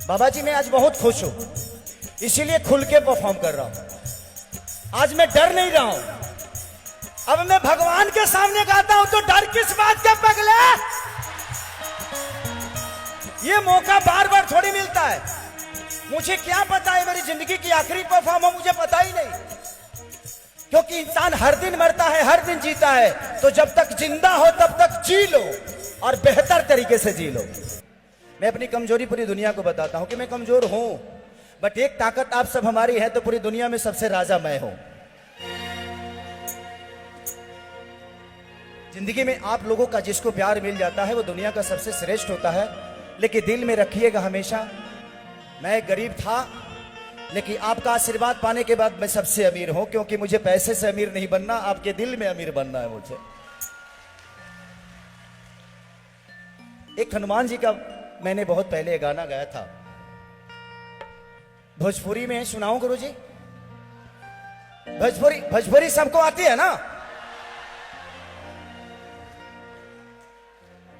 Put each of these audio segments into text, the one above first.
बाबा जी मैं आज बहुत खुश हूं, इसीलिए खुल के परफॉर्म कर रहा हूं। आज मैं डर नहीं रहा हूं। अब मैं भगवान के सामने गाता हूं तो डर किस बात का पगला? ये मौका बार बार थोड़ी मिलता है। मुझे क्या पता है मेरी जिंदगी की आखिरी परफॉर्म हो, मुझे पता ही नहीं, क्योंकि इंसान हर दिन मरता है, हर दिन जीता है। तो जब तक जिंदा हो तब तक जी लो और बेहतर तरीके से जी लो। मैं अपनी कमजोरी पूरी दुनिया को बताता हूं कि मैं कमजोर हूं, बट एक ताकत आप सब हमारी है, तो पूरी दुनिया में सबसे राजा मैं हूं। जिंदगी में आप लोगों का जिसको प्यार मिल जाता है वो दुनिया का सबसे श्रेष्ठ होता है। लेकिन दिल में रखिएगा हमेशा, मैं गरीब था लेकिन आपका आशीर्वाद पाने के बाद मैं सबसे अमीर हूं, क्योंकि मुझे पैसे से अमीर नहीं बनना, आपके दिल में अमीर बनना है मुझे। एक हनुमान जी का मैंने बहुत पहले गाना गाया था, भोजपुरी में सुनाऊं गुरु जी? भोजपुरी सबको आती है ना?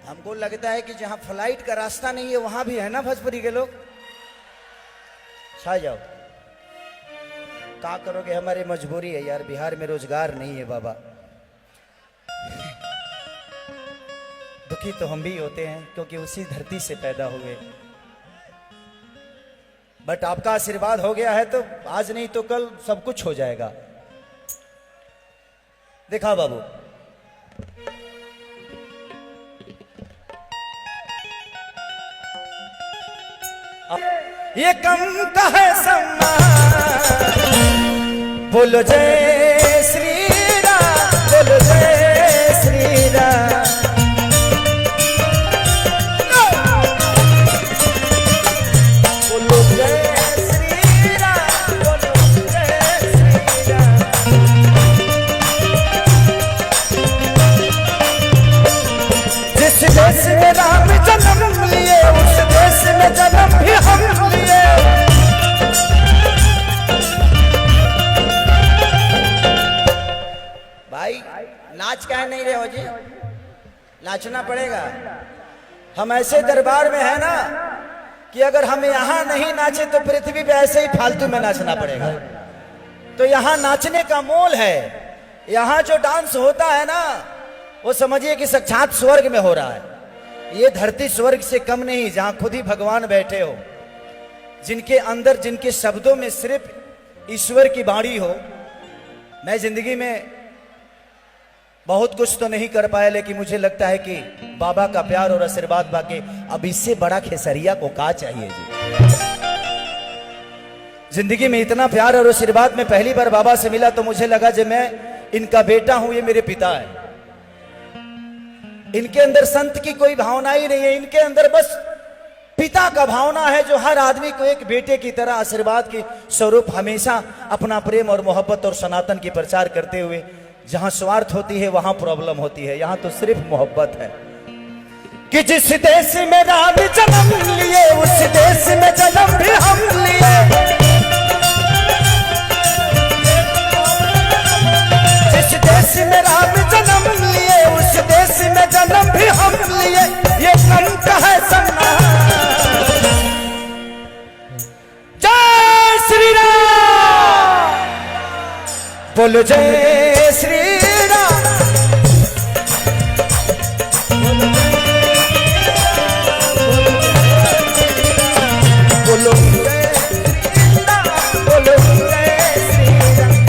हमको लगता है कि जहां फ्लाइट का रास्ता नहीं है वहां भी है ना भोजपुरी के लोग। छा जाओ, क्या करोगे, हमारी मजबूरी है यार, बिहार में रोजगार नहीं है बाबा। दुखी तो हम भी होते हैं क्योंकि उसी धरती से पैदा हुए, बट आपका आशीर्वाद हो गया है तो आज नहीं तो कल सब कुछ हो जाएगा। देखा बाबू, ये कम का है सम्मान, बोलो जय श्री राम, बोलो जय श्री राम। बोलो जय श्री राम, बोलो जय श्री राम। जिस देश में राम जन्म लिए उस देश में जन्म भी हम लिए। भाई नाच काहे नहीं रहे हो जी? नाचना पड़ेगा। हम ऐसे दरबार में है ना कि अगर हम यहाँ नहीं नाचे तो पृथ्वी पे ऐसे ही फालतू में नाचना पड़ेगा। तो यहाँ नाचने का मोल है। यहाँ जो डांस होता है ना वो समझिए कि साक्षात स्वर्ग में हो रहा है। ये धरती स्वर्ग से कम नहीं, जहां खुद ही भगवान बैठे हो, जिनके अंदर जिनके शब्दों में सिर्फ ईश्वर की वाणी हो। मैं जिंदगी में बहुत कुछ तो नहीं कर पाया, लेकिन मुझे लगता है कि बाबा का प्यार और आशीर्वाद पाके अब इससे बड़ा खेसरिया को क्या चाहिए जी। जिंदगी में इतना प्यार और आशीर्वाद में पहली बार बाबा से मिला तो मुझे लगा जब मैं इनका बेटा हूं, ये मेरे पिता है। इनके अंदर संत की कोई भावना ही नहीं है, इनके अंदर बस पिता का भावना है, जो हर आदमी को एक बेटे की तरह आशीर्वाद के स्वरूप हमेशा अपना प्रेम और मोहब्बत और सनातन की प्रचार करते हुए। जहां स्वार्थ होती है वहां प्रॉब्लम होती है, यहां तो सिर्फ मोहब्बत है। कि जिस देश में राम जन्म लिए उस देश में जन्म भी हम लिए। जिस देश में राम जन्म लिए उस देश में जन्म भी हम लिए। ये कम का है सम्मान, जय श्री राम, बोलो जय श्री राम। बोलो जय श्री राम, बोलो जय श्री राम।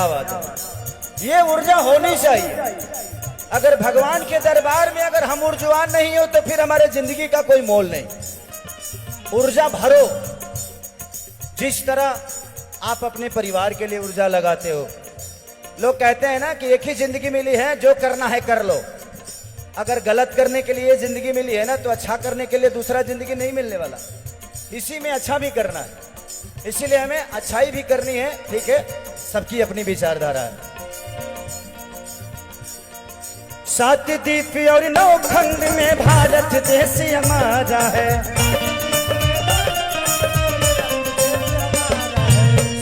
क्या बात है, ये ऊर्जा होनी चाहिए। अगर भगवान के दरबार में अगर हम ऊर्जावान नहीं हो तो फिर हमारे जिंदगी का कोई मोल नहीं। ऊर्जा भरो, जिस तरह आप अपने परिवार के लिए ऊर्जा लगाते हो। लोग कहते हैं ना कि एक ही जिंदगी मिली है, जो करना है कर लो। अगर गलत करने के लिए जिंदगी मिली है ना, तो अच्छा करने के लिए दूसरा जिंदगी नहीं मिलने वाला। इसी में अच्छा भी करना है, इसीलिए हमें अच्छाई भी करनी है। ठीक है, सबकी अपनी विचारधारा है। 7 दीप और 9 खंड में भारत देश हमारा है।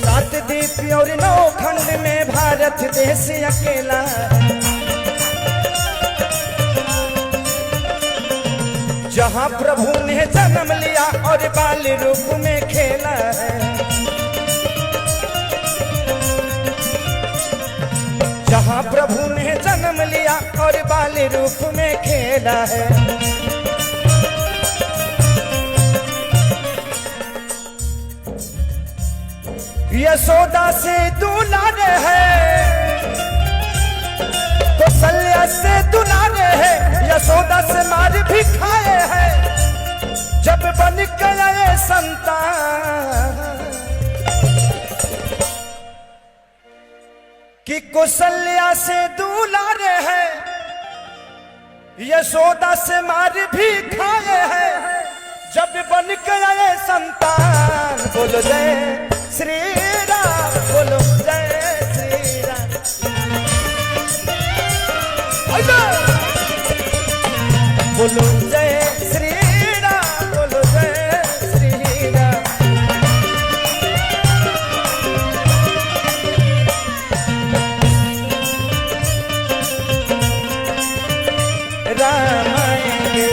7 दीप और 9 खंड में भारत देश अकेला है। जहां प्रभु ने जन्म लिया और बाल रूप में खेला है। जहां प्रभु ने जन्म लिया और बाल रूप में खेला है। यशोदा से दुलारे है, कौशल्या से दुलारे है, यशोदा से मार भी खाए हैं। जब बन गए संतान कि कौशल्या से दुलारे है, यशोदा से मार भी खाए हैं। जब बन गए संतान, बोलो जय श्री राम, बोलो जय श्री राम। बोलो जय श्री राम, बोलो जय श्री राम। राम आएंगे,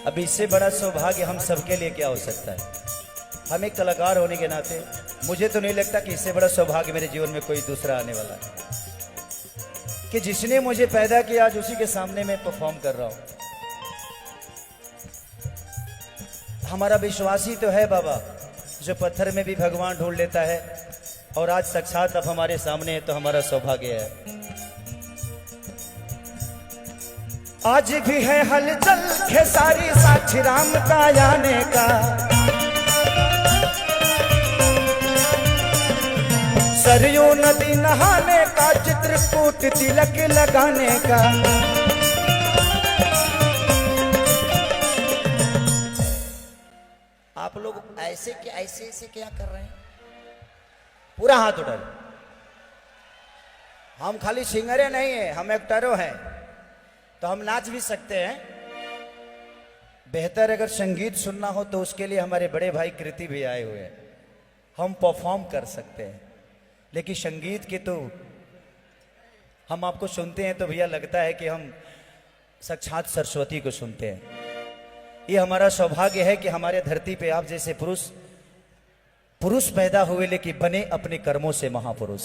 अब इससे बड़ा सौभाग्य हम सबके लिए क्या हो सकता है। हम एक कलाकार होने के नाते मुझे तो नहीं लगता कि इससे बड़ा सौभाग्य मेरे जीवन में कोई दूसरा आने वाला है कि जिसने मुझे पैदा किया आज उसी के सामने मैं परफॉर्म कर रहा हूं। हमारा विश्वास ही तो है बाबा, जो पत्थर में भी भगवान ढूंढ लेता है और आज साक्षात अब हमारे सामने है, तो हमारा सौभाग्य है। आज भी है हलचल खेसारी साक्षी राम का आने का। सरयू नदी नहाने का, चित्रकूट तिलक लगाने का। आप लोग ऐसे के ऐसे क्या कर रहे हैं? पूरा हाथ उठा। हम खाली सिंगरे नहीं है, हम एक्टरों हैं, तो हम नाच भी सकते हैं। बेहतर अगर संगीत सुनना हो तो उसके लिए हमारे बड़े भाई कृति भी आए हुए हैं, हम परफॉर्म कर सकते हैं। लेकिन संगीत के तो हम आपको सुनते हैं तो भैया लगता है कि हम साक्षात सरस्वती को सुनते हैं। ये हमारा सौभाग्य है कि हमारे धरती पे आप जैसे पुरुष पैदा हुए, लेकिन बने अपने कर्मों से महापुरुष।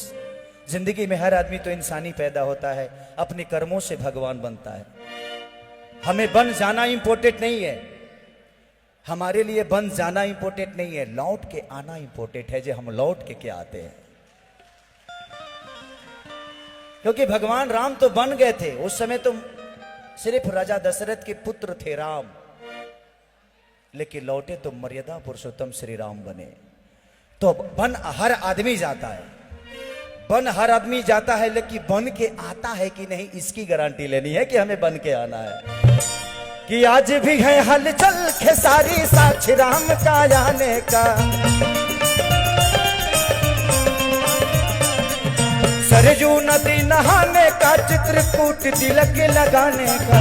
जिंदगी में हर आदमी तो इंसानी पैदा होता है, अपने कर्मों से भगवान बनता है। हमें बन जाना इंपॉर्टेंट नहीं है, हमारे लिए बन जाना इंपॉर्टेंट नहीं है, लौट के आना इंपॉर्टेंट है। जो हम लौट के क्या आते हैं, क्योंकि भगवान राम तो बन गए थे, उस समय तो सिर्फ राजा दशरथ के पुत्र थे राम, लेकिन लौटे तो मर्यादा पुरुषोत्तम श्री राम बने। तो बन हर आदमी जाता है, बन हर आदमी जाता है, लेकिन बन के आता है कि नहीं इसकी गारंटी लेनी है कि हमें बन के आना है। कि आज भी है हलचल खेसारी साक्षी राम का आने का। सरयू नदी नहाने का, चित्रकूट तिलक लगाने का।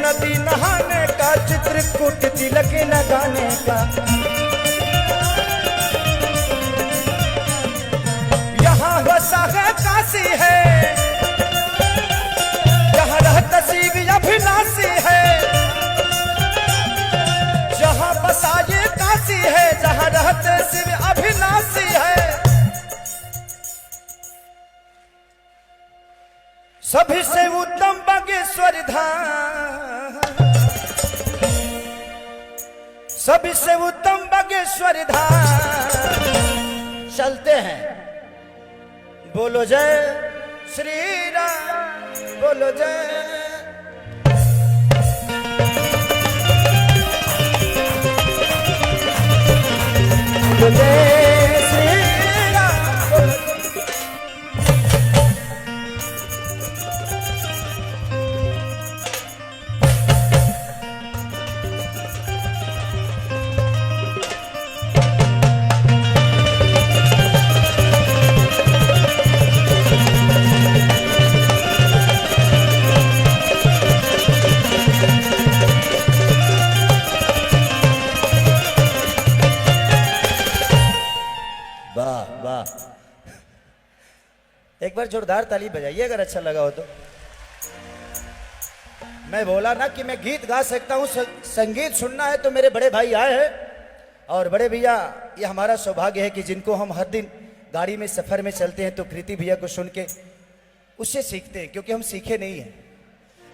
नदी नहाने का, चित्रकूट तिलक लगाने का। यहाँ बसा है काशी है, जहाँ रहता शिव अभिलाषी है। जहाँ बसा ये काशी है, जहाँ रहते शिव अभिलाषी है। सभी से उत्तम बागेश्वर धाम, सभी से उत्तम बागेश्वर धाम। चलते हैं, बोलो जय श्री राम, बोलो जय। बोलो जय श्री राम, बोलो जय। एक बार जोरदार ताली बजाइए अगर अच्छा लगा हो तो। मैं बोला ना कि मैं गीत गा सकता हूं, संगीत सुनना है तो मेरे बड़े भाई आए हैं। और बड़े भैया, ये हमारा सौभाग्य है कि जिनको हम हर दिन गाड़ी में सफर में चलते हैं तो कृति भैया को सुन के उससे सीखते हैं, क्योंकि हम सीखे नहीं हैं।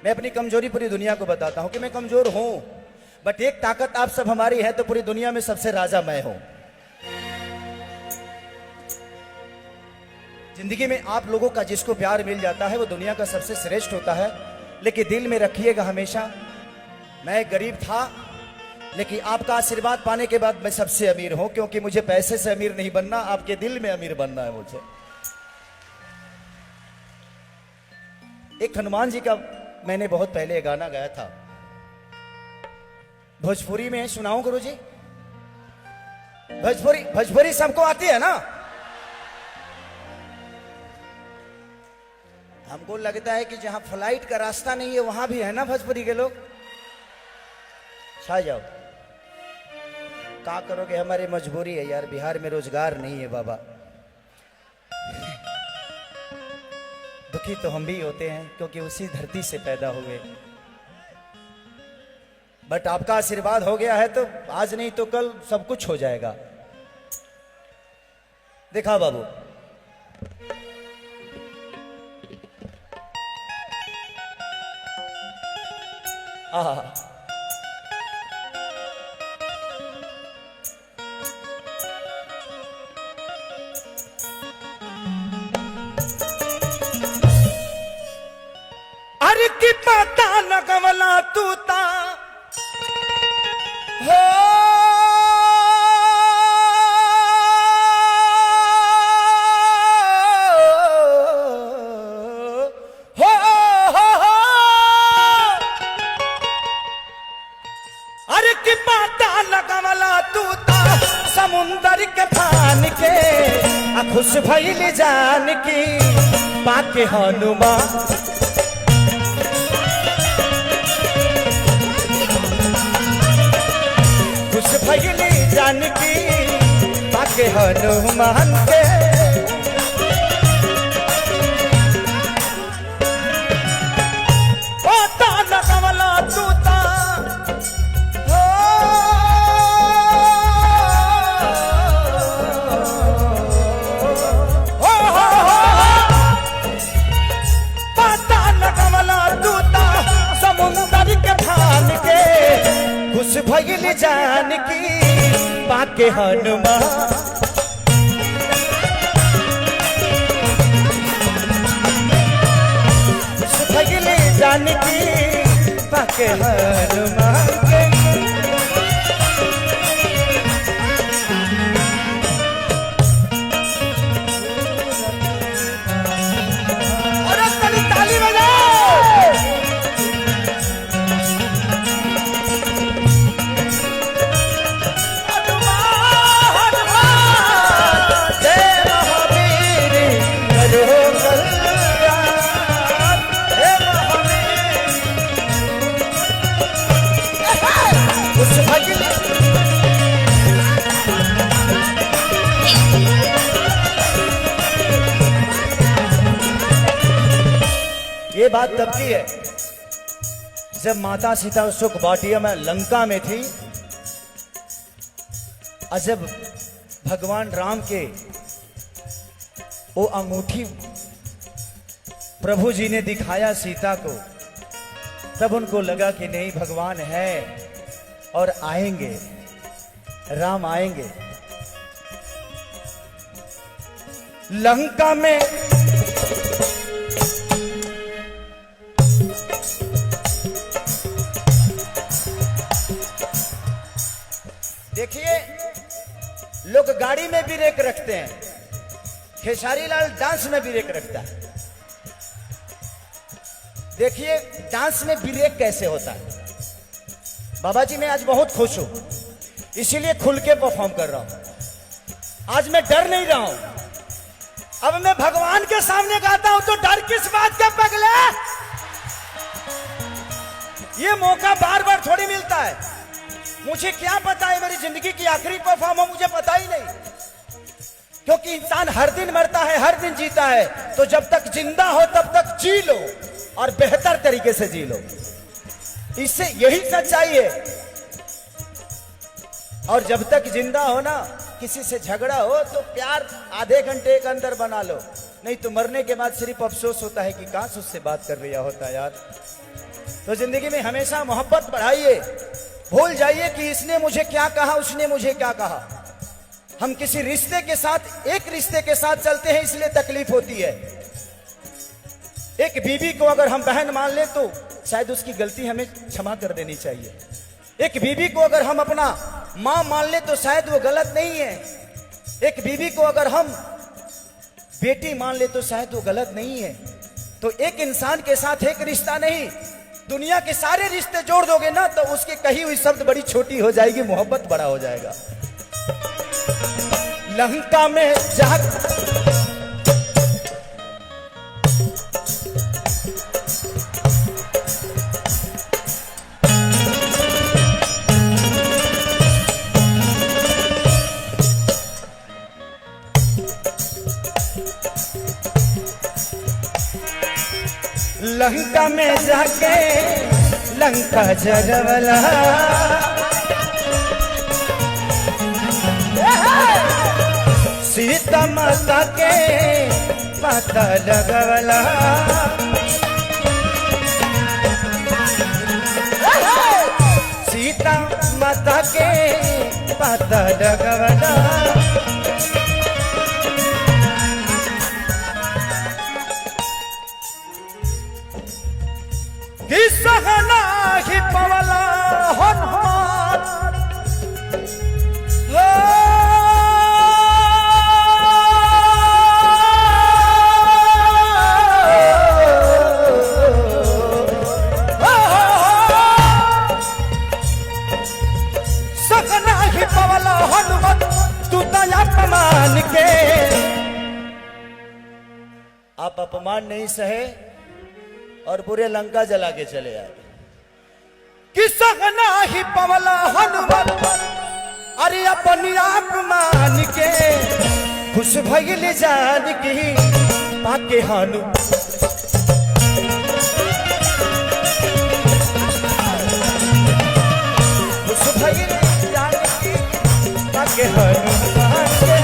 मैं अपनी कमजोरी पूरी दुनिया को बताता हूं कि मैं कमजोर हूं, बट एक ताकत आप सब हमारी है तो पूरी दुनिया में सबसे राजा मैं हूं। जिंदगी में आप लोगों का जिसको प्यार मिल जाता है वो दुनिया का सबसे श्रेष्ठ होता है। लेकिन दिल में रखिएगा हमेशा, मैं गरीब था लेकिन आपका आशीर्वाद पाने के बाद मैं सबसे अमीर हूं, क्योंकि मुझे पैसे से अमीर नहीं बनना, आपके दिल में अमीर बनना है मुझे। एक हनुमान जी का मैंने बहुत पहले गाना गाया था, भोजपुरी में सुनाऊं गुरुजी? भोजपुरी सबको आती है ना? हमको लगता है कि जहां फ्लाइट का रास्ता नहीं है वहां भी है ना भोजपुरी के लोग। छा जाओ, क्या करोगे, हमारी मजबूरी है यार, बिहार में रोजगार नहीं है बाबा। दुखी तो हम भी होते हैं क्योंकि उसी धरती से पैदा हुए, बट आपका आशीर्वाद हो गया है तो आज नहीं तो कल सब कुछ हो जाएगा। देखा बाबू, अरे की पता न कमला तू ता हो, समुंदर के फान के खुश भइल जान की पाके हनुमान। खुश भइल जान की पाके हनुमान के। पता न कमला तू ता भइल जान की पाके हनुमान। भइल जान की पाके हनुमान के। अरे ताली बजाओ। उस भगिनी ये बात तब की है जब माता सीता सुख बाटिया में लंका में थी, और जब भगवान राम के वो अंगूठी प्रभु जी ने दिखाया सीता को, तब उनको लगा कि नहीं भगवान है और आएंगे, राम आएंगे। लंका में देखिए लोग गाड़ी में भी ब्रेक रखते हैं, खेसारी लाल डांस में भी ब्रेक रखता है। देखिए डांस में ब्रेक कैसे होता है। बाबा जी मैं आज बहुत खुश हूं, इसीलिए खुल के परफॉर्म कर रहा हूं। आज मैं डर नहीं रहा हूं। अब मैं भगवान के सामने गाता हूं तो डर किस बात का पगला। ये मौका बार बार थोड़ी मिलता है। मुझे क्या पता है मेरी जिंदगी की आखिरी परफॉर्म हो, मुझे पता ही नहीं, क्योंकि इंसान हर दिन मरता है, हर दिन जीता है। तो जब तक जिंदा हो तब तक जी लो और बेहतर तरीके से जी लो, इससे यही सच्चाई है। और जब तक जिंदा हो ना, किसी से झगड़ा हो तो प्यार आधे घंटे के अंदर बना लो, नहीं तो मरने के बाद सिर्फ अफसोस होता है कि काश उससे बात कर लिया होता यार। तो जिंदगी में हमेशा मोहब्बत बढ़ाइए, भूल जाइए कि इसने मुझे क्या कहा, उसने मुझे क्या कहा। हम किसी रिश्ते के साथ, एक रिश्ते के साथ चलते हैं इसलिए तकलीफ होती है। एक बीवी को अगर हम बहन मान ले तो शायद उसकी गलती हमें क्षमा कर देनी चाहिए। एक बीवी को अगर हम अपना मां मान ले तो शायद वो गलत नहीं है। एक बीवी को अगर हम बेटी मान ले तो शायद वो गलत नहीं है। तो एक इंसान के साथ एक रिश्ता नहीं, दुनिया के सारे रिश्ते जोड़ दोगे ना तो उसकी कही हुई शब्द बड़ी छोटी हो जाएगी, मोहब्बत बड़ा हो जाएगा। लंका में लंका में जाके लंका जगवला, सीता माता के पता लगवला। सीता माता के पता लगवला। सहना ही पवला हनुमान, सहना ही पवला हनुमान तू दया अपमान के। आप अपमान नहीं सहे और पूरे लंका जला के चले आए। कि सहना ही पवला हनुमान, अरे अपनी आप मान के खुश भइल जान की पाके हनु। खुश भइल जान की पाके हनुमान के।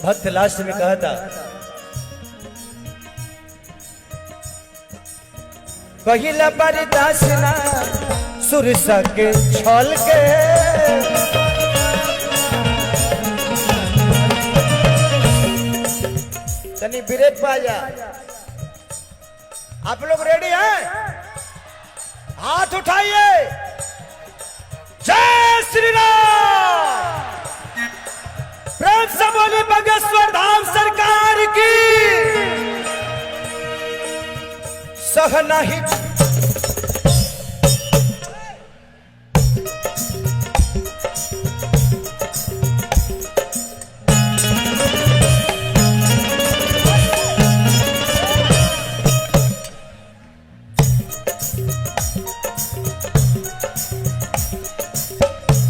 भक्त लास्ट में कहा था कहिला बर्दाश्त ना सुरसा के छल के। तनी ब्रेक पा जा। आप लोग रेडी हैं? हाथ उठाइए। जय श्री राम। प्रेम से बोली बागेश्वर धाम सरकार की। सह नहीं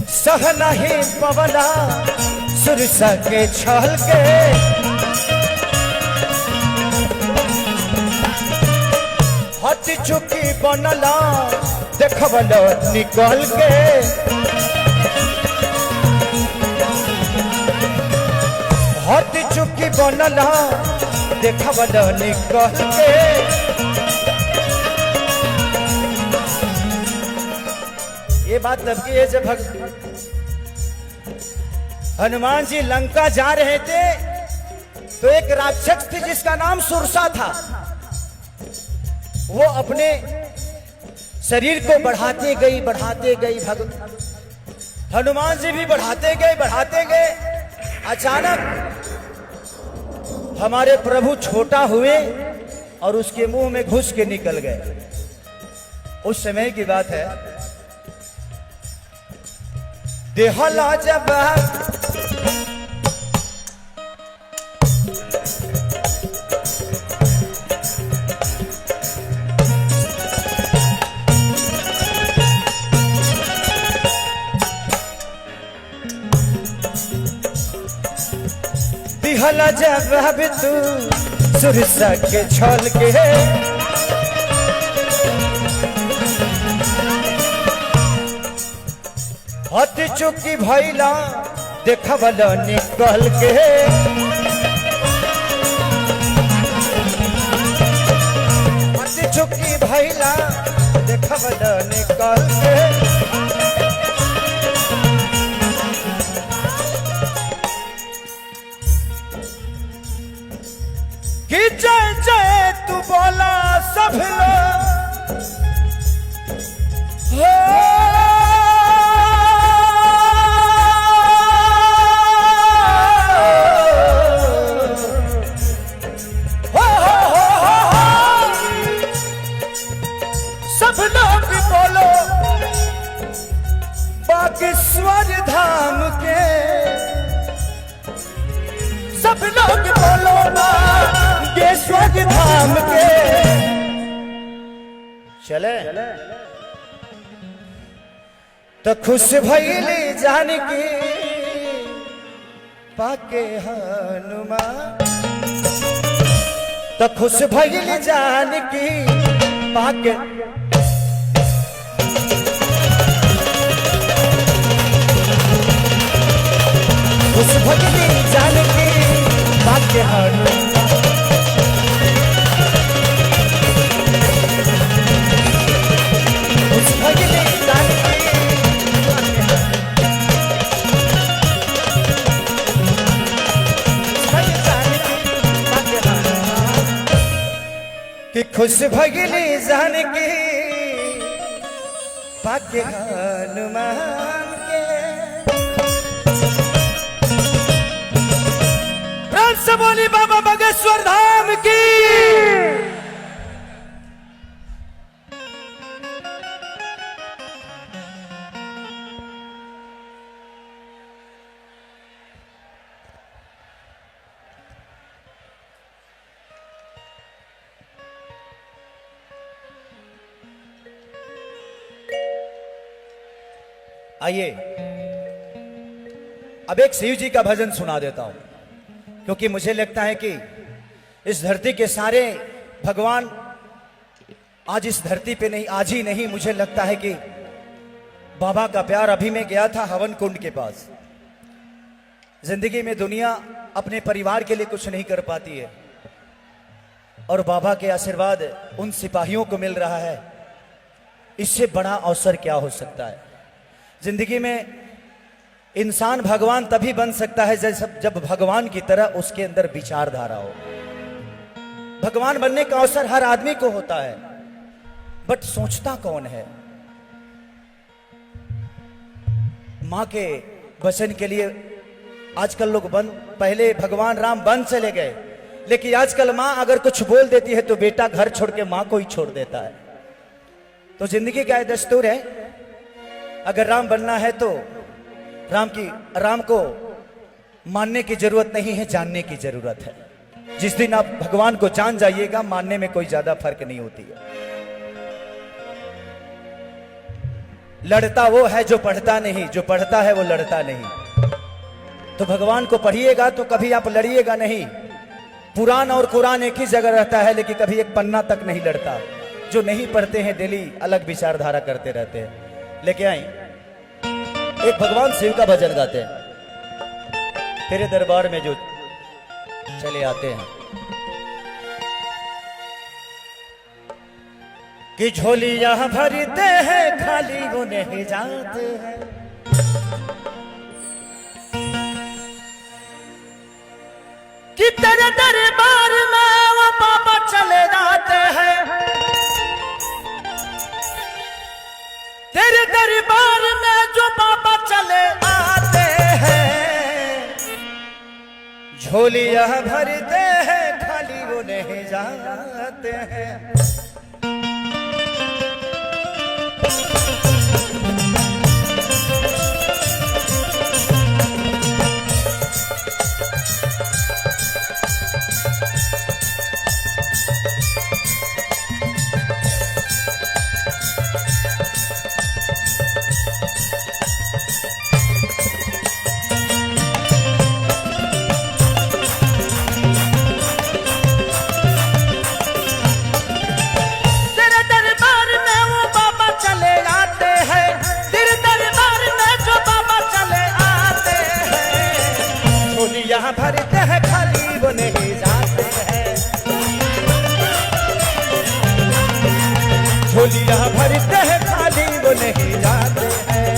सह नहीं पवना सुरसा के छल के। हट चुकी बनला देखबल निकल के। हट चुकी बनला देखबल निकल के। ये बात तब की है जब हनुमान जी लंका जा रहे थे तो एक राक्षस थी जिसका नाम सुरसा था। वो अपने शरीर को बढ़ाते गई हनुमान जी भी बढ़ाते गए। अचानक हमारे प्रभु छोटा हुए और उसके मुंह में घुस के निकल गए। उस समय की बात है। देहला जब दिहला जब तू सुरसा के छल के। हट चुकी भैला देखबल निकल के। हट चुकी भैला देखबल निकल के। कि जय जय तू बोला सब लोग सब लोग बोलो बागेश्वर धाम के। सब लोग बोलो बागेश्वर धाम के। चले तो खुश भइली जानकी पाके हनुमान। तो खुश भइली जानकी पाके। खुश भइली जानकी पाके हनुमान। खुश भइली जानकी कि खुश भइली जानकी पाके हनुमान के। प्रेम से बोली बाबा बागेश्वर धाम की। आइए अब एक शिव जी का भजन सुना देता हूं, क्योंकि मुझे लगता है कि इस धरती के सारे भगवान आज इस धरती पे नहीं, आज ही नहीं, मुझे लगता है कि बाबा का प्यार। अभी मैं गया था हवन कुंड के पास। जिंदगी में दुनिया अपने परिवार के लिए कुछ नहीं कर पाती है, और बाबा के आशीर्वाद उन सिपाहियों को मिल रहा है, इससे बड़ा अवसर क्या हो सकता है। जिंदगी में इंसान भगवान तभी बन सकता है जब भगवान की तरह उसके अंदर विचारधारा हो। भगवान बनने का अवसर हर आदमी को होता है, बट सोचता कौन है। मां के वचन के लिए आजकल लोग पहले भगवान राम वन चले गए, लेकिन आजकल मां अगर कुछ बोल देती है तो बेटा घर छोड़ के मां को ही छोड़ देता है। तो जिंदगी का दस्तूर है, अगर राम बनना है तो राम को मानने की जरूरत नहीं है, जानने की जरूरत है। जिस दिन आप भगवान को जान जाइएगा, मानने में कोई ज्यादा फर्क नहीं होती है। लड़ता वो है जो पढ़ता नहीं, जो पढ़ता है वो लड़ता नहीं। तो भगवान को पढ़िएगा तो कभी आप लड़िएगा नहीं। पुराण और कुरान एक ही जगह रहता है, लेकिन कभी एक पन्ना तक नहीं लड़ता। जो नहीं पढ़ते हैं डेली अलग विचारधारा करते रहते हैं। लेके आई एक भगवान शिव का भजन गाते हैं, तेरे दरबार में जो चले आते हैं कि झोलियां भरते हैं खाली वो नहीं जाते हैं। कि तेरे दरबार में वो बाबा चले जाते हैं, तेरे दरबार में जो बाबा चले आते हैं। झोलियां भरते हैं खाली वो नहीं जाते हैं। भरते हैं खाली वो नहीं जाते हैं। झोलियां भरते हैं खाली वो नहीं जाते हैं।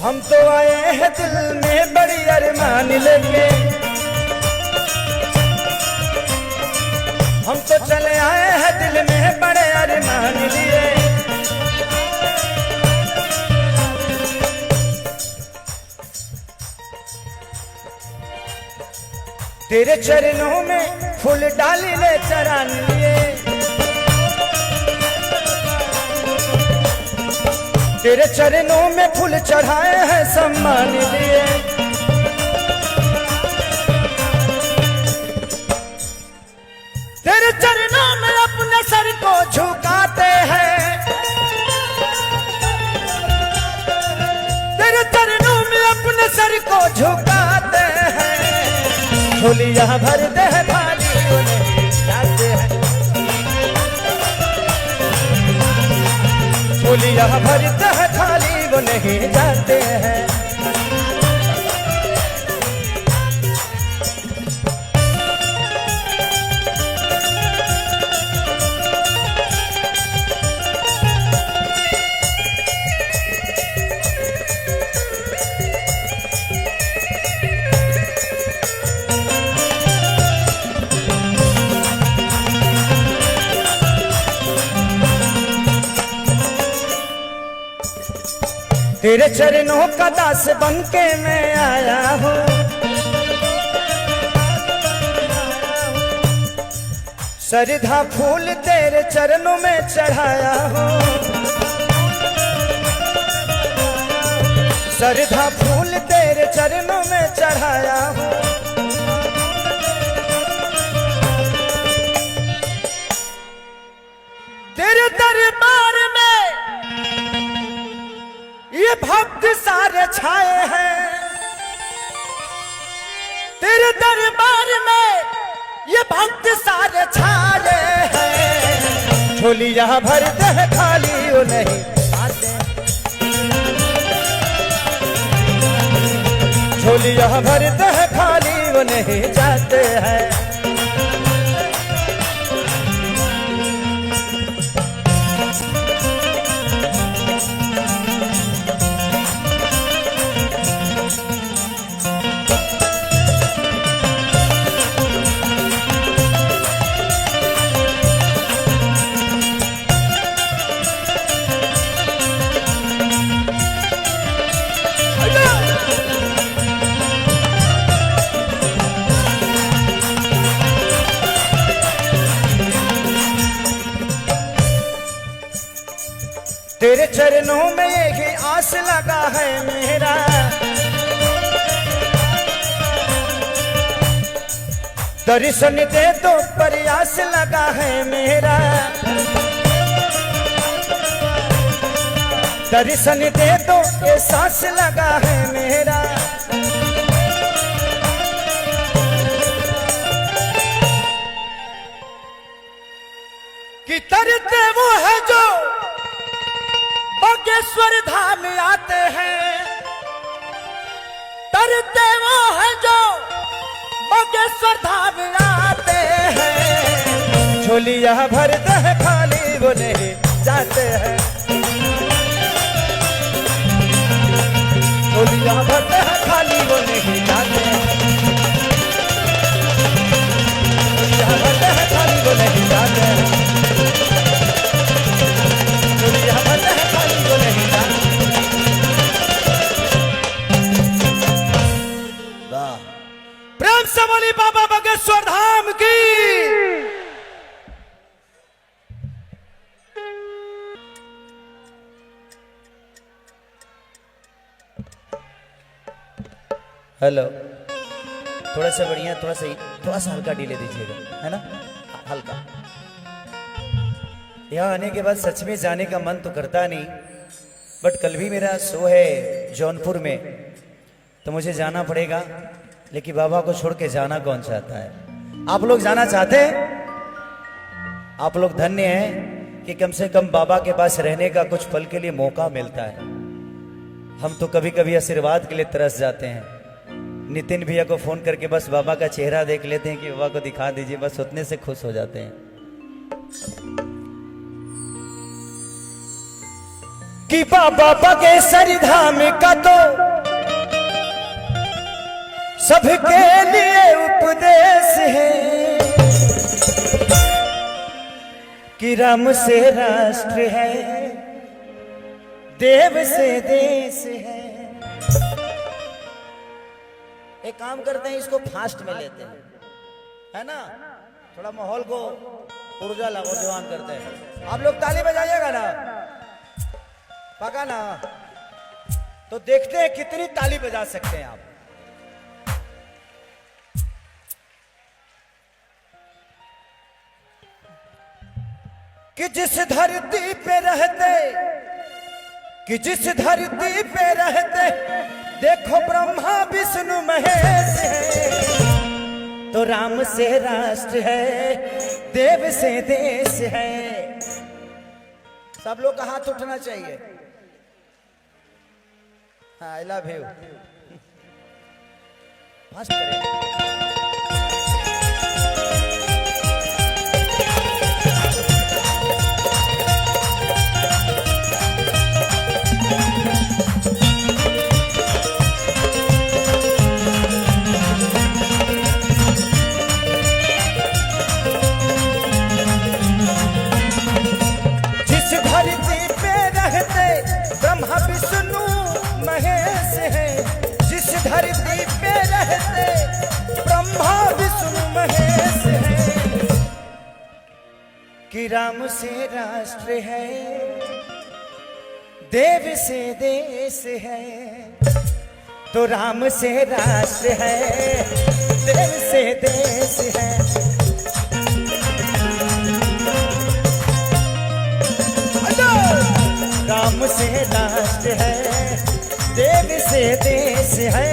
हम तो आए हैं दिल में बड़ी अरमान लेके, हम तो चले आए हैं दिल में बड़े अरमान लिए। तेरे चरणों में फूल डाली ले चरान लिए। तेरे चरणों में फूल चढ़ाए हैं सम्मान लिए। तेरे चरणों में अपने सर को झुकाते हैं। तेरे चरणों में अपने सर को झुकाते हैं। झोलियां भरते हैं खाली वो नहीं जाते हैं। झोलियां भरते हैं खाली वो नहीं जाते हैं। तेरे चरणों का दास बन के मैं आया हूँ, श्रद्धा फूल तेरे चरणों में चढ़ाया हूँ, श्रद्धा फूल तेरे चरणों में चढ़ाया हूँ। तेरे दरबार में ये भक्त सारे छाए हैं, तेरे दरबार में ये भक्त सारे छाए हैं। झोलियां भर दे खाली वो नहीं आते, झोलियां भर दे खाली वो नहीं जाते हैं। तेरे चरणों में यही आस लगा है मेरा, दर्शन दे तो प्रयास लगा है मेरा, दर्शन दे तो एहसास लगा है मेरा। कि तरते वो है जो बागेश्वर धाम आते हैं, तरते वो है जो बागेश्वर धाम आते हैं। झोलियां भर दे खाली वो नहीं जाते हैं, झोलियां भर दे खाली वो नहीं जाते हैं, झोलियां भर दे खाली वो नहीं जाते हैं, झोलियां भर दे खाली वो नहीं जाते। वाह, प्रेम से बोली बाबा बागेश्वर धाम की। हेलो, थोड़ा सा बढ़िया, थोड़ा सा हल्का डीले दीजिएगा, है ना, हल्का। यहाँ आने के बाद सच में जाने का मन तो करता नहीं, बट कल भी मेरा शो है जौनपुर में, तो मुझे जाना पड़ेगा। लेकिन बाबा को छोड़ के जाना कौन चाहता है? आप लोग जाना चाहते हैं? आप लोग धन्य हैं कि कम से कम बाबा के पास रहने का कुछ पल के लिए मौका मिलता है। हम तो कभी कभी आशीर्वाद के लिए तरस जाते हैं। नितिन भैया को फोन करके बस बाबा का चेहरा देख लेते हैं कि बाबा को दिखा दीजिए, बस उतने से खुश हो जाते हैं। कि बाबा बागेश्वर धाम का तो सबके लिए उपदेश है, कि राम से राष्ट्र है, देव से देश है। एक काम करते हैं, इसको फास्ट में लेते हैं, है ना, थोड़ा माहौल को ऊर्जा नौजवान करते हैं। आप लोग ताली बजाइएगा ना, पका ना, तो देखते हैं कितनी ताली बजा सकते हैं आप। कि जिस धरती पे रहते, कि जिस धरती पे रहते देखो ब्रह्मा विष्णु महेश है, तो राम से राष्ट्र है, देव से देश है। सब लोग का हाथ उठना चाहिए। हाँ, आई लव यू। फास्ट करें। ब्रह्मा विष्णु कि राम से राष्ट्र है, देव से देश है, तो राम से राष्ट्र है, देव से देश है। राम से राष्ट्र है, देव से देश है।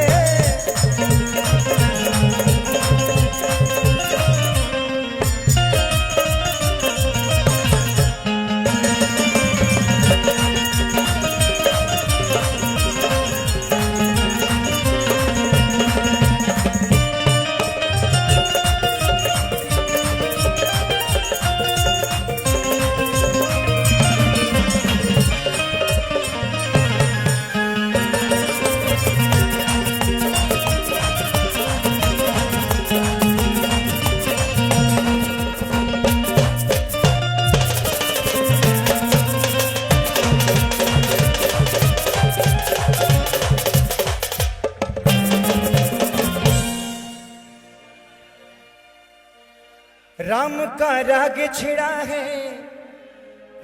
राम का राग छिड़ा है,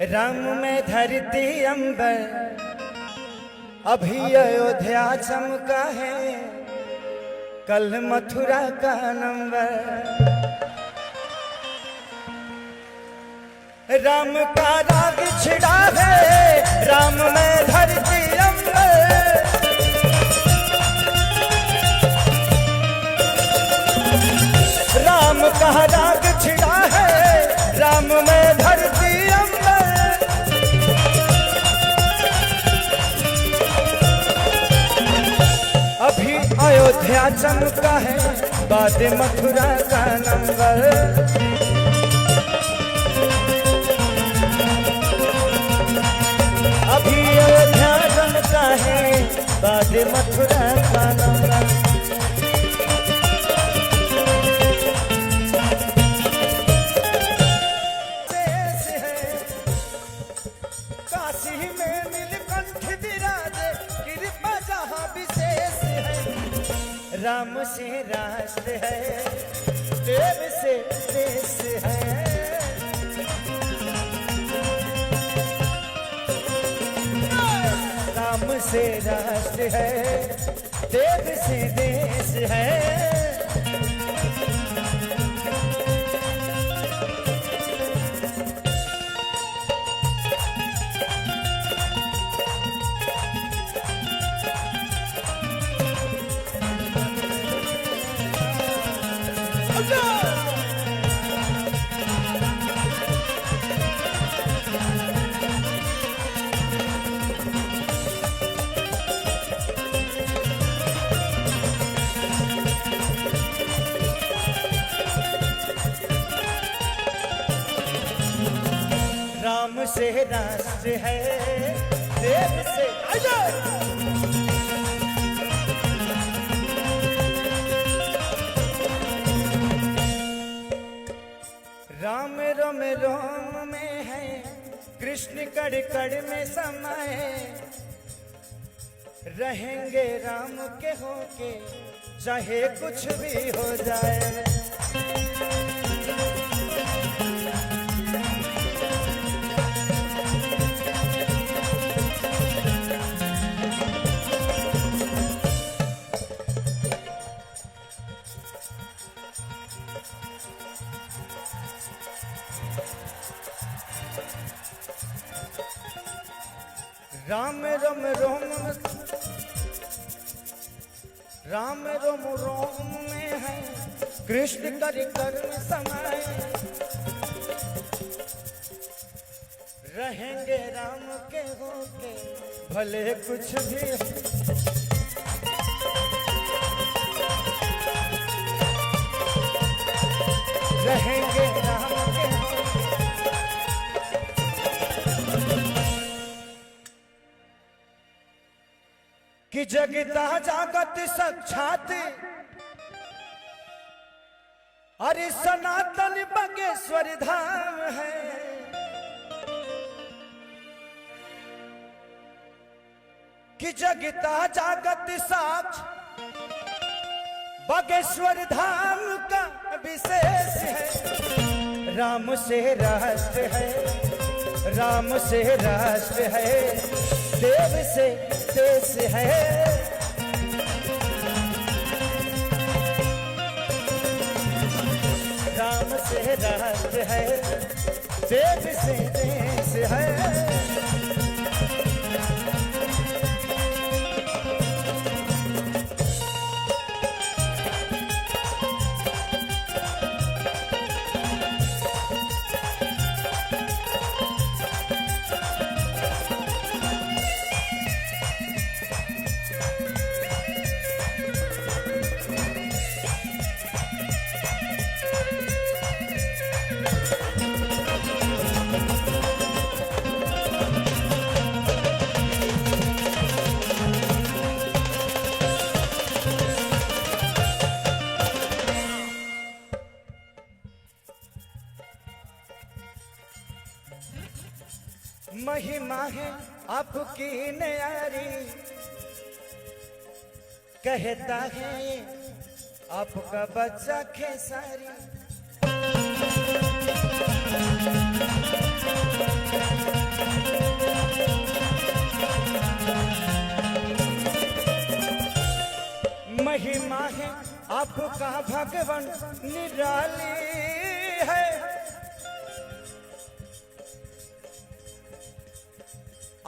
राम में धरती अंबर, अभी अयोध्या चमका है, कल मथुरा का नंबर। राम का राग छिड़ा है, राम में धरती अंबर, राम का राग छिड़ा है, राम में धरती अंबर। अभी अयोध्या चमका है, बाद मथुरा का नंबर। अभी अयोध्या चमका है, बाद मथुरा का नंबर। राम से राष्ट्र है, देव से देश है। राम से राष्ट्र है, देव से देश है। राम से राष्ट्र है, देव से राम रोम रोम में है, कृष्ण कड़ कड़ में समाये, रहेंगे राम के होके चाहे कुछ भी हो जाए। राम रोम रोम, राम रोम रोम में है, कृष्ण कर कर में समाये, रहेंगे राम के होके भले कुछ भी। रहेंगे राम के कि जगता जागत साक्षात, अरे सनातन बागेश्वर धाम है। कि जगता जागत साक्ष बागेश्वर धाम का विशेष है। राम से राष्ट्र है, राम से राष्ट्र है, देव से देश है। राम से राष्ट्र है, देव से देश है। महिमा है आपकी न्यारी, कहता है आपका बच्चा खेसारी। महिमा है आपका भगवान निराली है।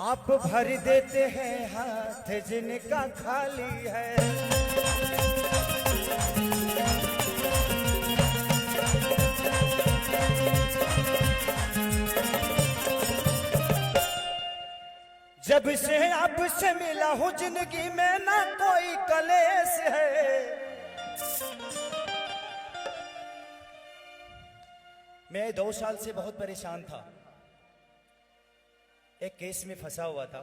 आप भर देते हैं हाथ जिनका खाली है। जब से आपसे मिला हूं जिंदगी में ना कोई कलेश है। मैं 2 साल से बहुत परेशान था, एक केस में फंसा हुआ था।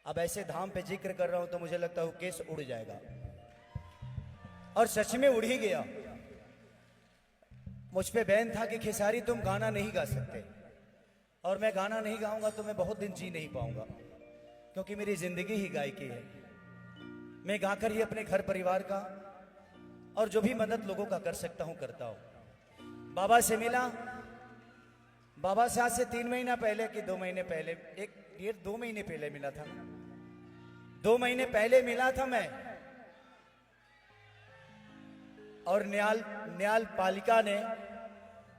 अब ऐसे धाम पे जिक्र कर रहा हूं तो मुझे लगता है वो केस उड़ जाएगा, और सच में उड़ ही गया। मुझ पे बैन था कि खेसारी तुम गाना नहीं गा सकते, और मैं गाना नहीं गाऊंगा तो मैं बहुत दिन जी नहीं पाऊंगा, क्योंकि मेरी जिंदगी ही गायकी है। मैं गाकर ही अपने घर परिवार का और जो भी मदद लोगों का कर सकता हूं करता हूं। बाबा से मिला, बाबा से आज से 3 महीना पहले कि 2 महीने पहले, 2 महीने पहले मिला था। 2 महीने पहले मिला था मैं, और न्याल पालिका ने,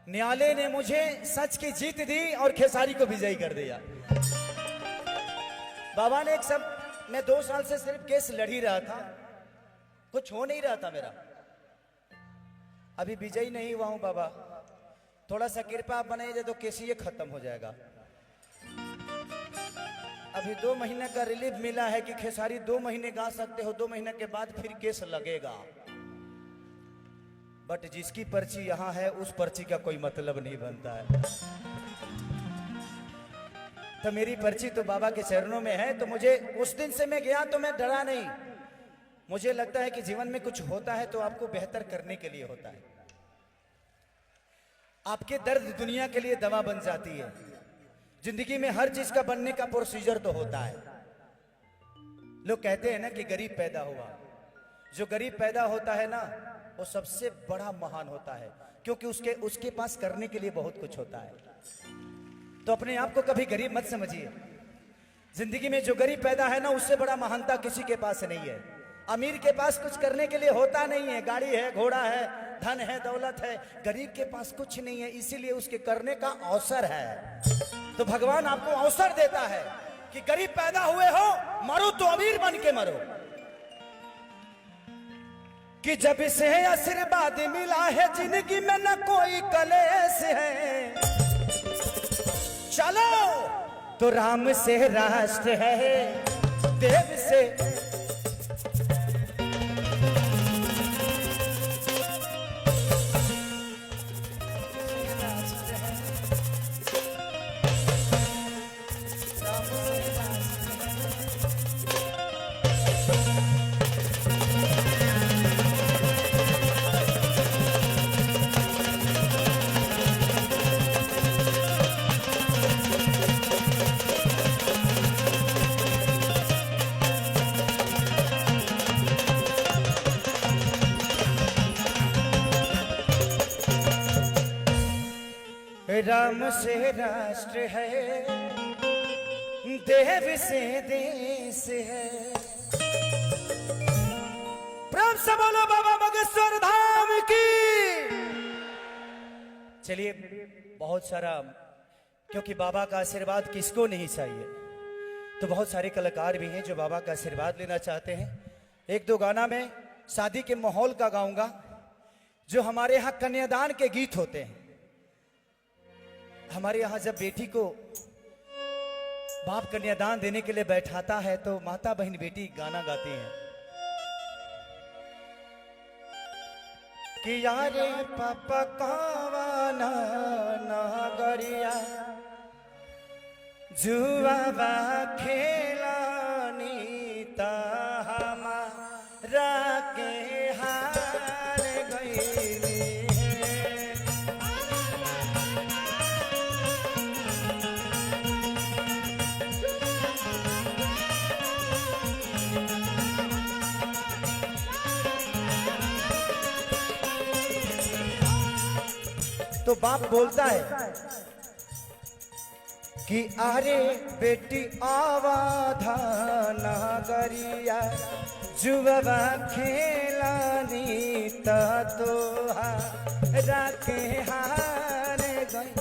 न्यायालय ने मुझे सच की जीत दी और खेसारी को विजयी कर दिया। बाबा ने एक सब, मैं 2 साल से सिर्फ केस लड़ ही रहा था, कुछ हो नहीं रहा था मेरा। अभी विजयी नहीं हुआ हूं बाबा, थोड़ा सा कृपा आप बनाइए तो केस ये खत्म हो जाएगा। अभी 2 महीने का रिलीफ मिला है कि खेसारी 2 महीने गा सकते हो, 2 महीने के बाद फिर केस लगेगा। बट जिसकी पर्ची यहां है उस पर्ची का कोई मतलब नहीं बनता है। तो मेरी पर्ची तो बाबा के चरणों में है। तो मुझे उस दिन से मैं गया तो मैं डरा नहीं। मुझे लगता है कि जीवन में कुछ होता है तो आपको बेहतर करने के लिए होता है। आपके दर्द दुनिया के लिए दवा बन जाती है। जिंदगी में हर चीज का बनने का प्रोसीजर तो होता है। लोग कहते हैं ना कि गरीब पैदा हुआ। जो गरीब पैदा होता है ना वो सबसे बड़ा महान होता है, क्योंकि उसके पास करने के लिए बहुत कुछ होता है। तो अपने आप को कभी गरीब मत समझिए। जिंदगी में जो गरीब पैदा है ना उससे बड़ा महानता किसी के पास नहीं है। अमीर के पास कुछ करने के लिए होता नहीं है, गाड़ी है, घोड़ा है, धन है, दौलत है। गरीब के पास कुछ नहीं है, इसीलिए उसके करने का अवसर है। तो भगवान आपको अवसर देता है कि गरीब पैदा हुए हो, मरो तो अमीर बन के मरो। कि जब से आशीर्वाद मिला है जिंदगी में न कोई कलेश है। चलो तो राम से राष्ट्र है, देव से राम से राष्ट्र है, देव से देश है। प्रेम से बोलो बाबा बागेश्वर धाम की। चलिए, बहुत सारा, क्योंकि बाबा का आशीर्वाद किसको नहीं चाहिए, तो बहुत सारे कलाकार भी हैं जो बाबा का आशीर्वाद लेना चाहते हैं। एक दो गाना मैं शादी के माहौल का गाऊंगा, जो हमारे यहाँ कन्यादान के गीत होते हैं। हमारे यहाँ जब बेटी को बाप कन्यादान देने के लिए बैठाता है तो माता बहन बेटी गाना गाती हैं कि यारे पापा कावाना नागरिया जुआबा खेलानी ता हमारा के हार गईली तो बाप बोलता है कि अरे बेटी आवाधा नागरिया जुबा खेलानी तोहा राखे हार गई।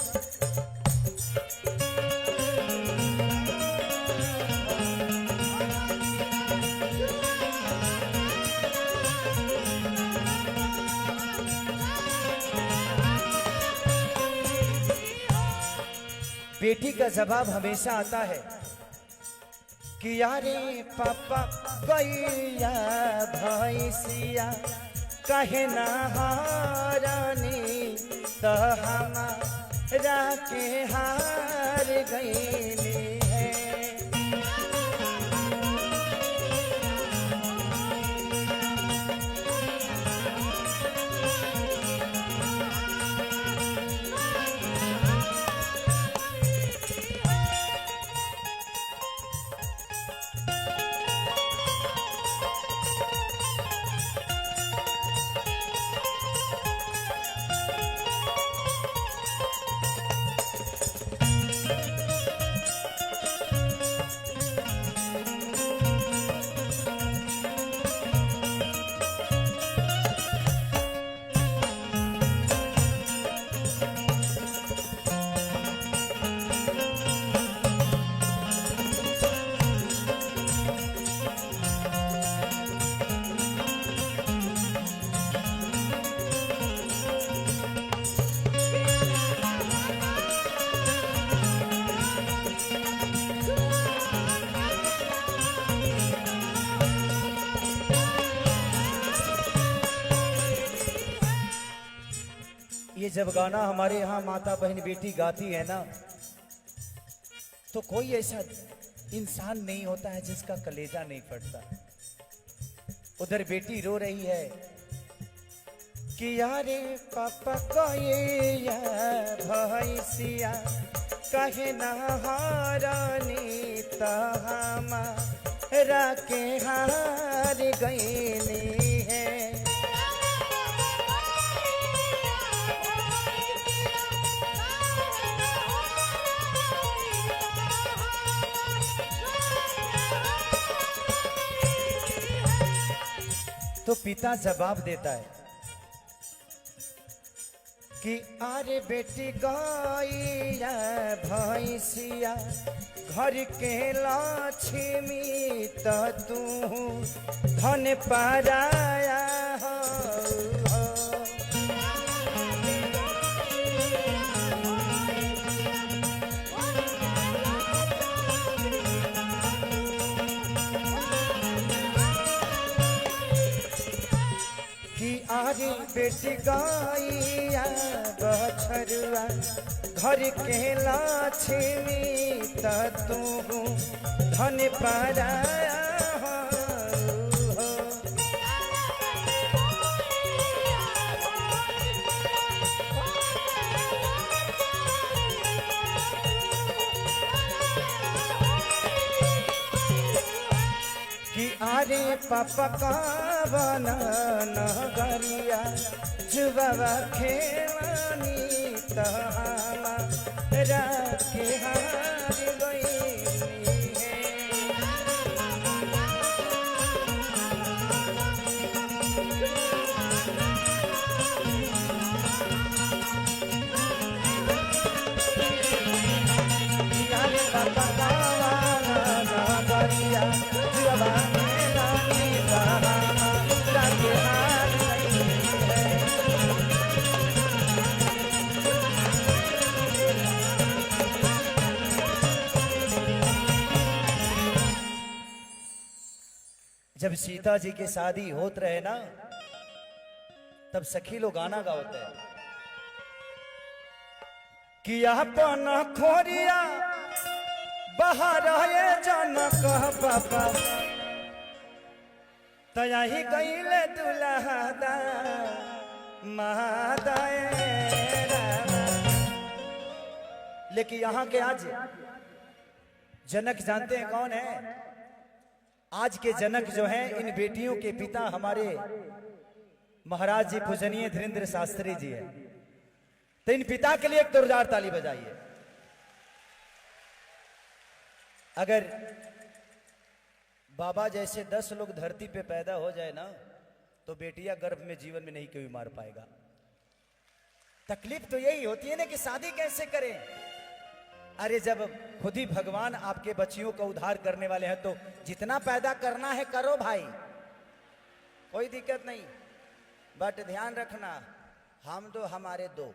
बेटी का जवाब हमेशा आता है कि यारे पापा गैया भैंसिया कहे ना हारानी तो हमारा के हार गईली है। ये जब गाना हमारे यहाँ माता बहन बेटी गाती है ना, तो कोई ऐसा इंसान नहीं होता है जिसका कलेजा नहीं फटता। उधर बेटी रो रही है कि यारे पापा को ये भैंसिया कहे ना हारानी तो हमारा के हार गईली है। तो पिता जवाब देता है कि अरे बेटी गैया भैंसिया घर के लक्ष्मी तो तू धन पाराया हो। आरे बेटी गैया बछरुआ घर के लक्ष्मी तो तू धन पाराया हो। कि अरे पापा का बना नगरिया जुबा खेलानी तो राखे हार गईली है। यार बाबा वाला बरिया जुआ में रानी बाबा राखे हार गईली है। जब सीता जी की शादी होत रहे ना, तब सखी लोग गाना गाते हैं कि अपन खोरिया बाहर ये जनक पापा तया ही गईले दुल्हा महादाए। लेकिन यहाँ के आज जनक जानते हैं कौन है? आज के जनक जो हैं इन बेटियों के पिता हमारे महाराज जी पूजनीय धीरेन्द्र शास्त्री जी हैं। तो इन पिता के लिए एक जोरदार ताली बजाइए। अगर बाबा जैसे 10 लोग धरती पे पैदा हो जाए ना, तो बेटियां गर्भ में जीवन में नहीं कोई मार पाएगा। तकलीफ तो यही होती है ना कि शादी कैसे करें। अरे जब खुद ही भगवान आपके बच्चियों का उद्धार करने वाले हैं तो जितना पैदा करना है करो भाई, कोई दिक्कत नहीं। बट ध्यान रखना, हम दो हमारे दो।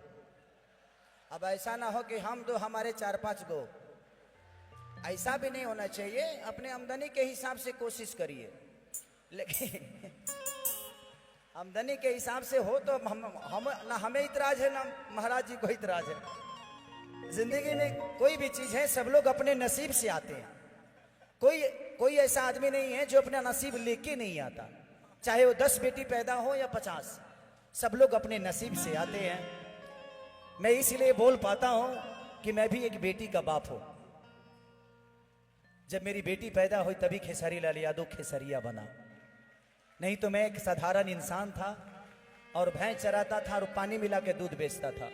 अब ऐसा ना हो कि हम दो हमारे 4-5 गो, ऐसा भी नहीं होना चाहिए। अपने आमदनी के हिसाब से कोशिश करिए, लेकिन आमदनी के हिसाब से हो तो हम ना हमें इतराज है ना महाराज जी को इतराज है। जिंदगी में कोई भी चीज है, सब लोग अपने नसीब से आते हैं। कोई ऐसा आदमी नहीं है जो अपना नसीब लेके नहीं आता, चाहे वो 10 बेटी पैदा हो या 50, सब लोग अपने नसीब से आते हैं। मैं इसलिए बोल पाता हूं कि मैं भी एक बेटी का बाप हूं। जब मेरी बेटी पैदा हुई तभी खेसारी लाल यादव खेसरिया बना, नहीं तो मैं एक साधारण इंसान था और भैंस चराता था और पानी मिला के दूध बेचता था।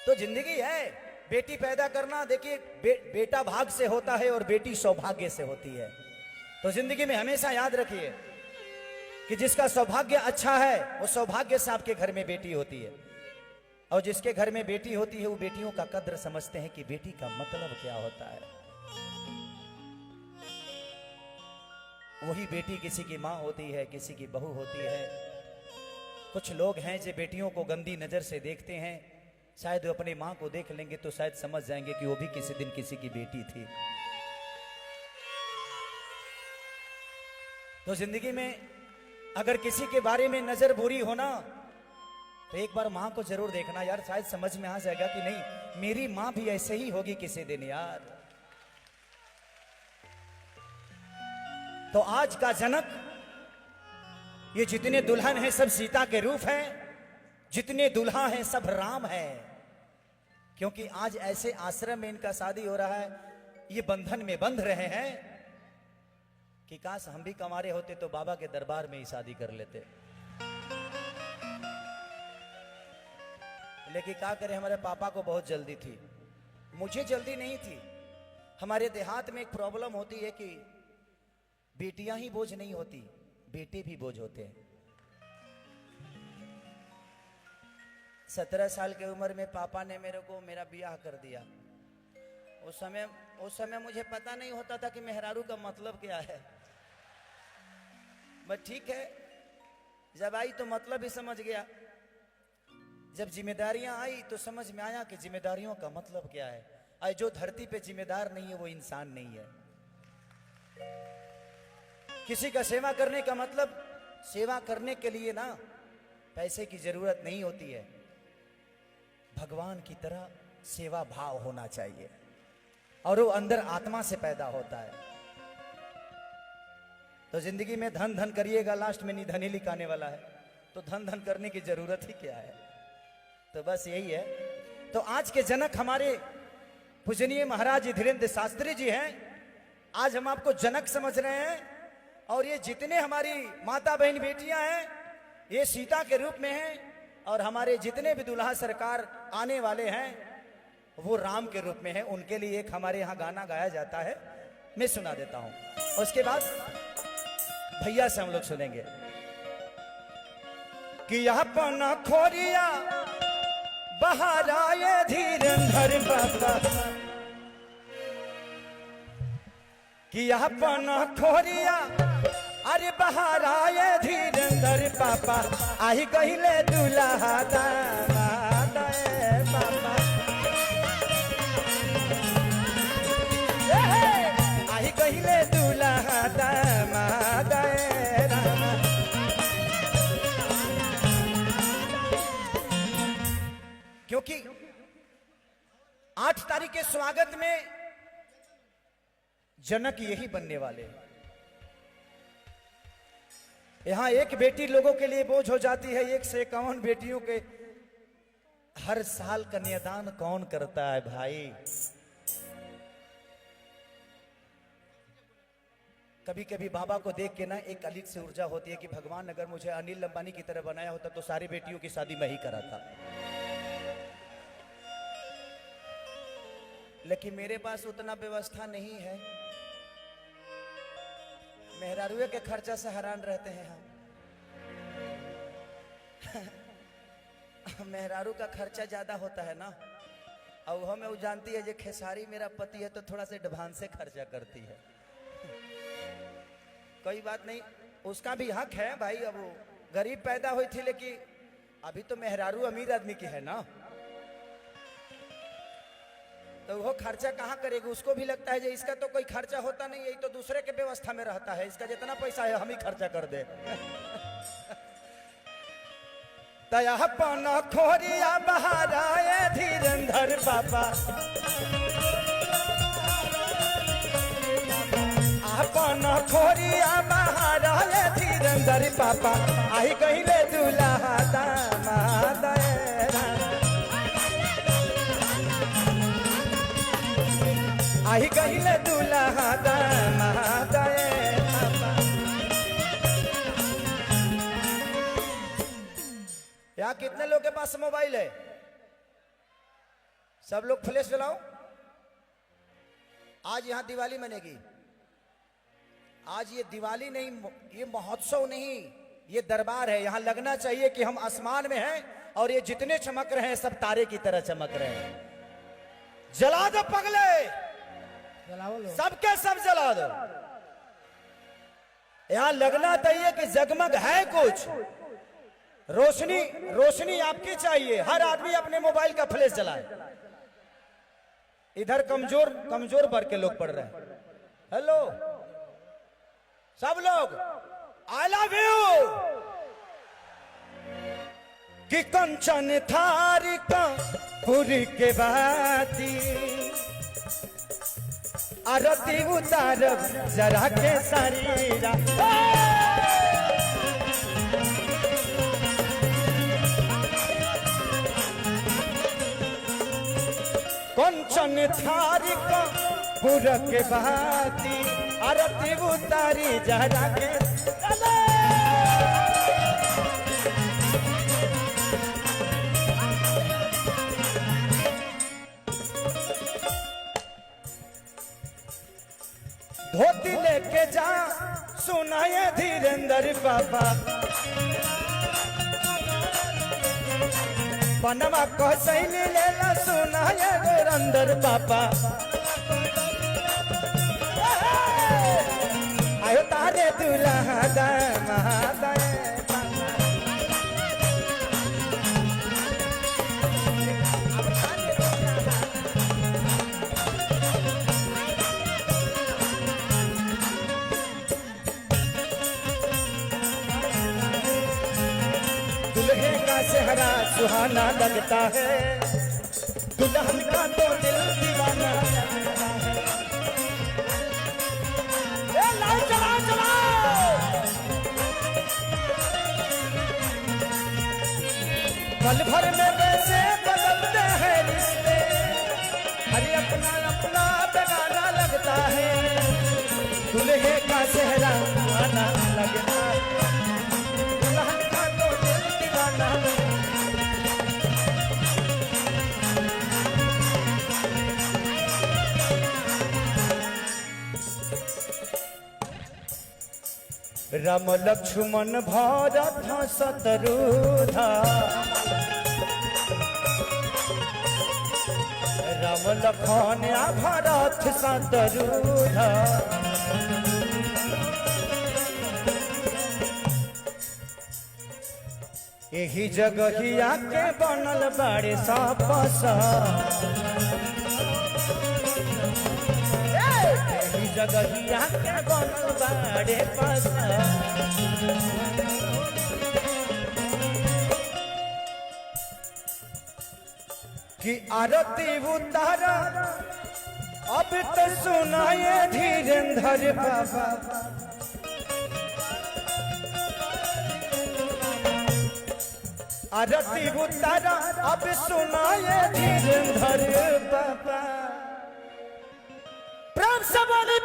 तो जिंदगी है, बेटी पैदा करना देखिए बेटा भाग से होता है और बेटी सौभाग्य से होती है। तो जिंदगी में हमेशा याद रखिए कि जिसका सौभाग्य अच्छा है वो सौभाग्य से आपके घर में बेटी होती है, और जिसके घर में बेटी होती है वो बेटियों का कद्र समझते हैं कि बेटी का मतलब क्या होता है। वही बेटी किसी की माँ होती है, किसी की बहू होती है। कुछ लोग हैं जो बेटियों को गंदी नजर से देखते हैं, शायद वो अपनी माँ को देख लेंगे तो शायद समझ जाएंगे कि वो भी किसी दिन किसी की बेटी थी। तो जिंदगी में अगर किसी के बारे में नजर बुरी हो ना, तो एक बार माँ को जरूर देखना यार, शायद समझ में आ जाएगा कि नहीं मेरी माँ भी ऐसे ही होगी किसी दिन यार। तो आज का जनक, ये जितने दुल्हन हैं सब सीता के रूप हैं, जितने दुल्हा हैं सब राम है। क्योंकि आज ऐसे आश्रम में इनका शादी हो रहा है, ये बंधन में बंध रहे हैं कि काश हम भी कमारे होते तो बाबा के दरबार में ही शादी कर लेते। लेकिन क्या करें, हमारे पापा को बहुत जल्दी थी, मुझे जल्दी नहीं थी। हमारे देहात में एक प्रॉब्लम होती है कि बेटियां ही बोझ नहीं होती, बेटे भी बोझ होते हैं। 17 साल की उम्र में पापा ने मेरे को मेरा ब्याह कर दिया। उस समय मुझे पता नहीं होता था कि मेहरारू का मतलब क्या है। बस ठीक है, जब आई तो मतलब ही समझ गया। जब जिम्मेदारियां आई तो समझ में आया कि जिम्मेदारियों का मतलब क्या है। आज जो धरती पे जिम्मेदार नहीं है वो इंसान नहीं है। किसी का सेवा करने का मतलब, सेवा करने के लिए ना पैसे की जरूरत नहीं होती है, भगवान की तरह सेवा भाव होना चाहिए, और वो अंदर आत्मा से पैदा होता है। तो जिंदगी में धन धन करिएगा, लास्ट में निधन ही लिखाने वाला है, तो धन धन करने की जरूरत ही क्या है। तो बस यही है। तो आज के जनक हमारे पूजनीय महाराज जी धीरेन्द्र शास्त्री जी हैं। आज हम आपको जनक समझ रहे हैं, और ये जितने हमारी माता बहन बेटियां हैं ये सीता के रूप में हैं, और हमारे जितने भी दुल्हा सरकार आने वाले हैं वो राम के रूप में है। उनके लिए एक हमारे यहाँ गाना गाया जाता है, मैं सुना देता हूं। उसके बाद भैया से हम लोग सुनेंगे कि अपना खोरिया बाहर आए धीरेंद्र बाबा, कि अपना खोरिया अरे बाहर आए धीरेंद्र पापा, आई कहिले दुल्हा दामाद पापा, आई कहिले दुल्हा दामाद रामा। क्योंकि 8 तारीख के स्वागत में जनक यही बनने वाले हैं। यहां एक बेटी लोगों के लिए बोझ हो जाती है, 1 से 51 बेटियों के हर साल कन्यादान कौन करता है भाई? कभी कभी बाबा को देख के ना एक अलग से ऊर्जा होती है कि भगवान अगर मुझे अनिल अंबानी की तरह बनाया होता तो सारी बेटियों की शादी मैं ही कराता। लेकिन मेरे पास उतना व्यवस्था नहीं है। मेहरारूए के खर्चा से हैरान रहते हैं हम। मेहरारू का खर्चा ज्यादा होता है ना, और हमें वो जानती है जो खेसारी मेरा पति है तो थोड़ा से एडवांस से खर्चा करती है। कोई बात नहीं, उसका भी हक है भाई। अब वो गरीब पैदा हुई थी, लेकिन अभी तो मेहरारू अमीर आदमी की है ना, तो वो खर्चा कहाँ करेगी? उसको भी लगता है जो इसका तो कोई खर्चा होता नहीं, यही तो दूसरे के व्यवस्था में रहता है, इसका जितना पैसा है हम ही खर्चा कर दे। तया पाना खोरिया बाहर आए धीरेंद्र पापा, पाना खोरिया बाहर आए धीरेंद्र पापा, आई कहिले दुल्हा दामाद आई कहिले दुल्हा दामाद पापा। यहाँ कितने लोग के पास मोबाइल है? सब लोग फ्लैश जलाओ। आज यहाँ दिवाली मनेगी। आज ये दिवाली नहीं, ये महोत्सव नहीं, ये दरबार है। यहाँ लगना चाहिए कि हम आसमान में हैं और ये जितने चमक रहे हैं सब तारे की तरह चमक रहे हैं। जला दो पगले, सबके सब जला दो। यहां लगना चाहिए कि जगमग है कुछ, रोशनी रोशनी आपकी चाहिए। हर आदमी अपने मोबाइल का फ्लैश जलाए। इधर कमजोर कमजोर वर्ग के लोग पढ़ रहे हैं। हेलो सब लोग, आई लव यू। कि कंचन थारी का पुरी के बाती, आरती उतारब जरा के शरीरा। कंचन थारी का पुर के बाती, आरती उतारी जरा के। धोती लेके जा सुनाए धीरेंद्र बाबा, पनमा को सैली लेला सुनाए धीरेंद्र बाबा। आयो तारे दुल्हा दामाद चेहरा सुहाना लगता है, दुल्हन का तो दिल दीवाना लगता है। लाओ चलाओ चलाओ, पल भर में वैसे बदलते हैं रिश्ते, अरे अपना अपना बेगाना लगता है। दुल्हे का चेहरा सुहाना लगता है, दुल्हन का तो दिल दीवाना लगता है। राम लक्ष्मण भरत शत्रुघ्न राम लखन भरत शत्रुघ्न यही जगहिया के बनल बाड़े सपस यही जगहिया के बनल बाड़े पस कि आरती उतारा अब तो सुनाए धीरेन्द्र बाबा आरती उतारा अब सुनाए धीरेन्द्र बाबा प्रेम से बोली